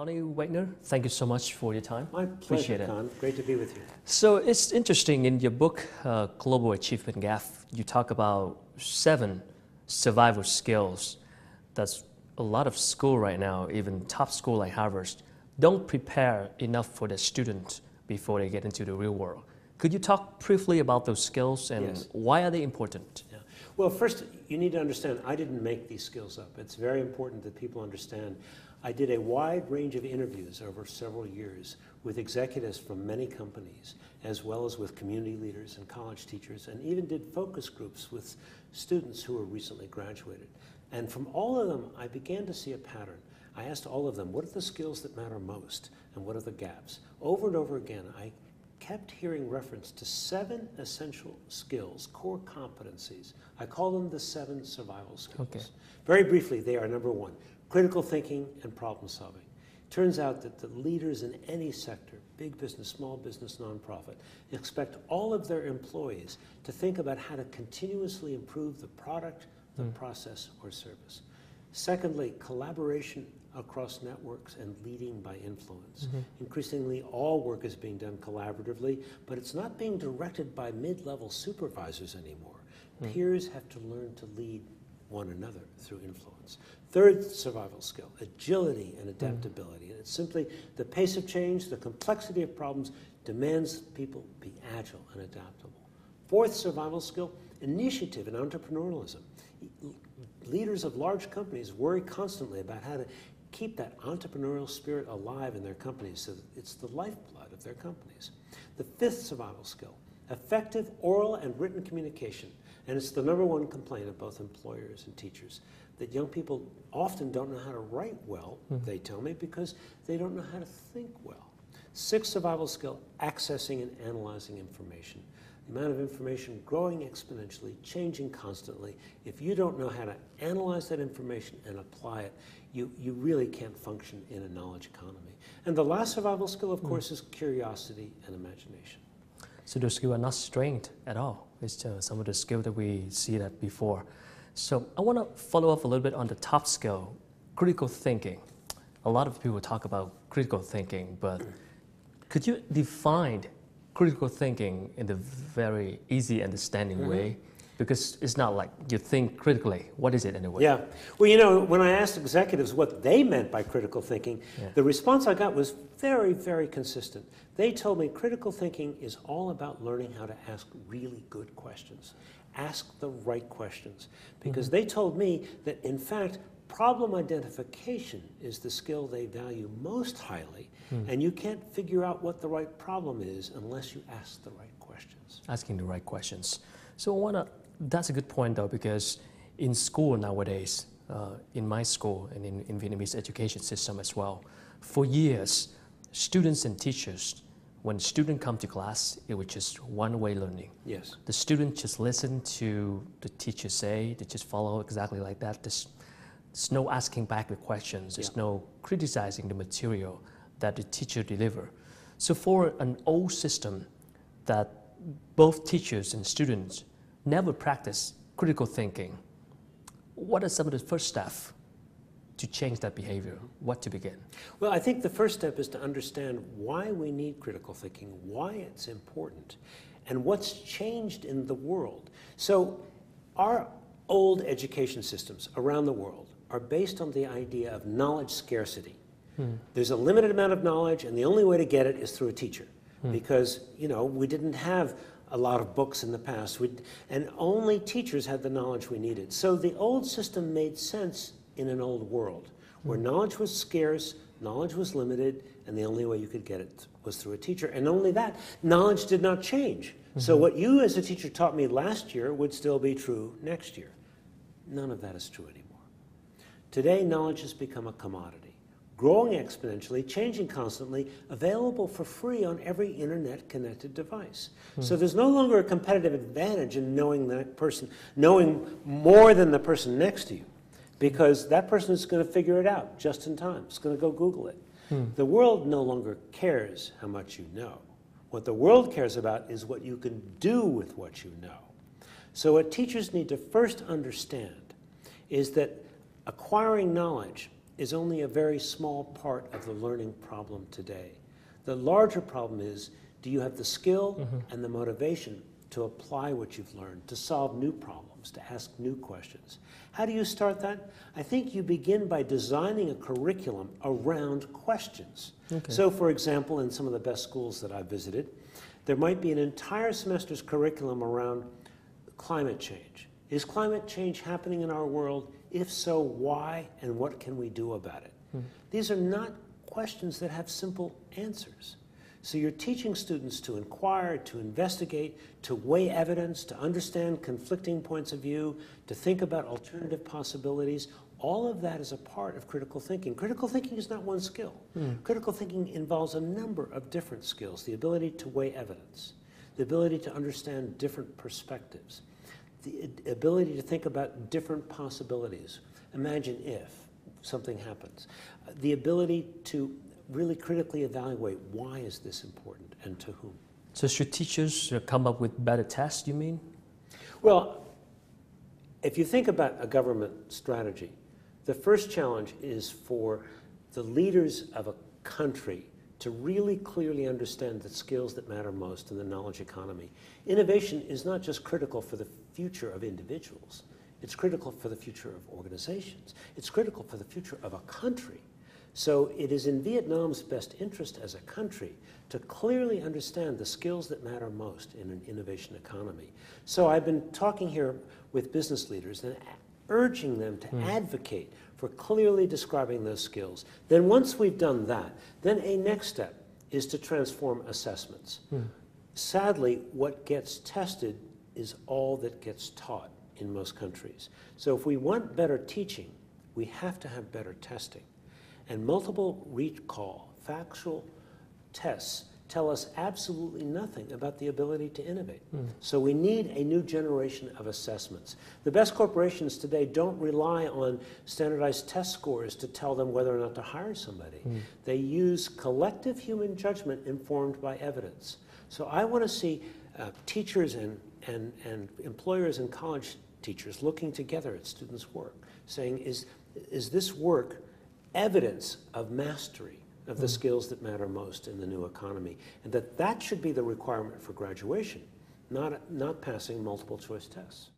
Tony Wagner, thank you so much for your time. My pleasure, Con. Great to be with you. So it's interesting, in your book, Global Achievement Gap, you talk about 7 survival skills. That's a lot of school right now, even top school like Harvard, don't prepare enough for the student before they get into the real world. Could you talk briefly about those skills and Yes. why are they important? Yeah. Well, first, you need to understand, I didn't make these skills up. It's very important that people understand. I did a wide range of interviews over several years with executives from many companies, as well as with community leaders and college teachers, and even did focus groups with students who were recently graduated. And from all of them, I began to see a pattern. I asked all of them, what are the skills that matter most, and what are the gaps? Over and over again, I kept hearing reference to 7 essential skills, core competencies. I call them the 7 survival skills. Okay. Very briefly, they are: number 1, critical thinking and problem solving. Turns out that the leaders in any sector, big business, small business, nonprofit, expect all of their employees to think about how to continuously improve the product, the process, or service. Secondly, collaboration across networks and leading by influence. Increasingly, all work is being done collaboratively, but it's not being directed by mid-level supervisors anymore. Peers have to learn to lead one another through influence. Third survival skill, agility and adaptability. And it's simply the pace of change, the complexity of problems demands people be agile and adaptable. Fourth survival skill, initiative and entrepreneurialism. Leaders of large companies worry constantly about how to keep that entrepreneurial spirit alive in their companies, so that it's the lifeblood of their companies. The fifth survival skill, effective oral and written communication. And it's the number 1 complaint of both employers and teachers, that young people often don't know how to write well, they tell me, because they don't know how to think well. Sixth survival skill, accessing and analyzing information. The amount of information growing exponentially, changing constantly. If you don't know how to analyze that information and apply it, you really can't function in a knowledge economy. And the last survival skill, of course, is curiosity and imagination. So those skills are not strength at all. It's just some of the skills that we see that before. So I want to follow up a little bit on the top skill, critical thinking. A lot of people talk about critical thinking, but could you define critical thinking in the very easy understanding way? Because it's not like you think critically. What is it anyway? Yeah. Well, you know, when I asked executives what they meant by critical thinking, the response I got was very, very consistent. They told me critical thinking is all about learning how to ask really good questions. Ask the right questions. Because they told me that, in fact, problem identification is the skill they value most highly, and you can't figure out what the right problem is unless you ask the right questions. Asking the right questions. So that's a good point, though, because in school nowadays, in my school and in Vietnamese education system as well, for years, students and teachers, when students come to class, it was just one-way learning. Yes. The student just listen to the teacher say, they just follow exactly like that. There's no asking back the questions. There's no criticizing the material that the teacher deliver. So for an old system that both teachers and students never practice critical thinking, what are some of the first steps to change that behavior? What to begin? Well, I think the first step is to understand why we need critical thinking, why it's important, and what's changed in the world. So our old education systems around the world are based on the idea of knowledge scarcity. There's a limited amount of knowledge, and the only way to get it is through a teacher. Because, you know, we didn't have a lot of books in the past, and only teachers had the knowledge we needed. So the old system made sense in an old world, where knowledge was scarce, knowledge was limited, and the only way you could get it was through a teacher. And only that, knowledge did not change. So what you as a teacher taught me last year would still be true next year. None of that is true anymore. Today, knowledge has become a commodity, growing exponentially, changing constantly, available for free on every internet-connected device. So there's no longer a competitive advantage in knowing that person, knowing more than the person next to you, because that person is going to figure it out just in time. It's going to go Google it. The world no longer cares how much you know. What the world cares about is what you can do with what you know. So what teachers need to first understand is that acquiring knowledge is only a very small part of the learning problem today. The larger problem is, do you have the skill and the motivation to apply what you've learned, to solve new problems, to ask new questions? How do you start that? I think you begin by designing a curriculum around questions. Okay. So, for example, in some of the best schools that I've visited, there might be an entire semester's curriculum around climate change. Is climate change happening in our world? If so, why, and what can we do about it? These are not questions that have simple answers. So you're teaching students to inquire, to investigate, to weigh evidence, to understand conflicting points of view, to think about alternative possibilities. All of that is a part of critical thinking. Critical thinking is not one skill. Critical thinking involves a number of different skills: the ability to weigh evidence, the ability to understand different perspectives, the ability to think about different possibilities. Imagine if something happens. The ability to really critically evaluate, why is this important and to whom? So should teachers come up with better tests, you mean? Well, if you think about a government strategy, the first challenge is for the leaders of a country to really clearly understand the skills that matter most in the knowledge economy. Innovation is not just critical for the future of individuals. It's critical for the future of organizations. It's critical for the future of a country. So it is in Vietnam's best interest as a country to clearly understand the skills that matter most in an innovation economy. So I've been talking here with business leaders and urging them to advocate for clearly describing those skills. Then once we've done that, then a next step is to transform assessments. Sadly, what gets tested is all that gets taught in most countries. So if we want better teaching, we have to have better testing. And multiple recall, factual tests tell us absolutely nothing about the ability to innovate. So we need a new generation of assessments. The best corporations today don't rely on standardized test scores to tell them whether or not to hire somebody. They use collective human judgment informed by evidence. So I want to see teachers and employers and college teachers looking together at students' work, saying, is this work evidence of mastery of the skills that matter most in the new economy, and that should be the requirement for graduation, not passing multiple choice tests.